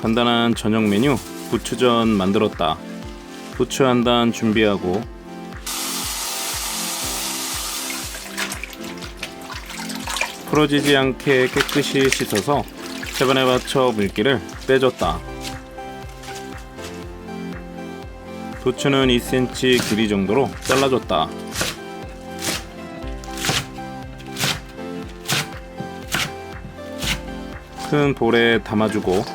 간단한 저녁 메뉴 부추전 만들었다. 부추 한 단 준비하고 풀어지지 않게 깨끗이 씻어서 채반에 받쳐 물기를 빼줬다. 부추는 2cm 길이 정도로 잘라줬다. 큰 볼에 담아주고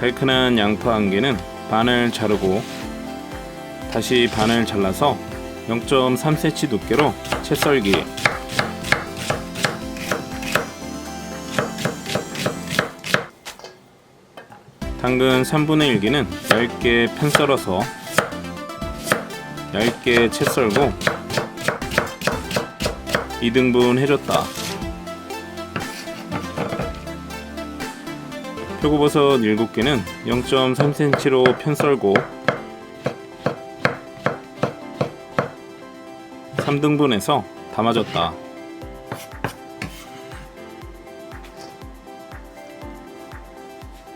달큰한 양파 1개는 반을 자르고 다시 반을 잘라서 0.3cm 두께로 채 썰기. 당근 3분의 1개는 얇게 편 썰어서 얇게 채 썰고 2등분 해줬다. 표고버섯 7개는 0.3cm로 편 썰고 3등분해서 담아줬다.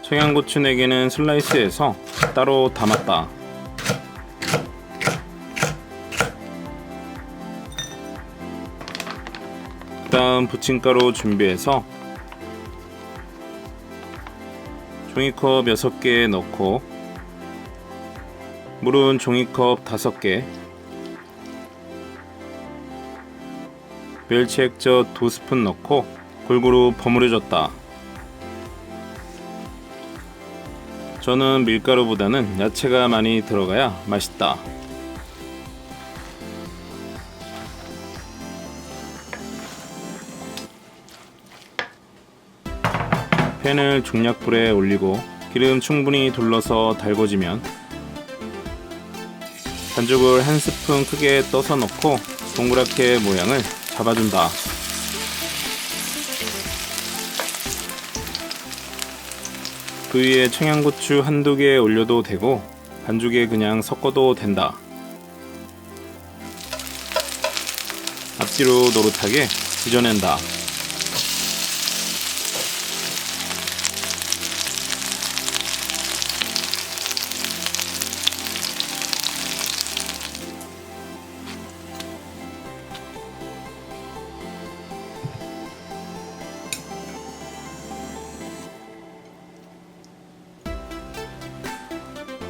청양고추 4개는 슬라이스해서 따로 담았다. 다음 부침가루 준비해서 종이컵 6개 넣고 물은 종이컵 5개, 멸치 액젓 2스푼 넣고 골고루 버무려줬다. 저는 밀가루보다는 야채가 많이 들어가야 맛있다. 팬을 중약불에 올리고 기름 충분히 둘러서 달궈지면 반죽을 1스푼 크게 떠서 넣고 동그랗게 모양을 잡아준다. 그 위에 청양고추 1~2개 올려도 되고 반죽에 그냥 섞어도 된다. 앞뒤로 노릇하게 빚어낸다.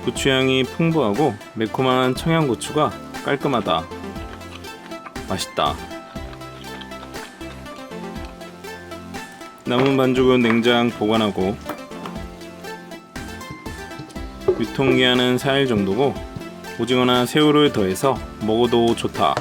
고추향이 풍부하고 매콤한 청양고추가 깔끔하다. 맛있다. 남은 반죽은 냉장 보관하고 유통기한은 4일 정도고 오징어나 새우를 더해서 먹어도 좋다.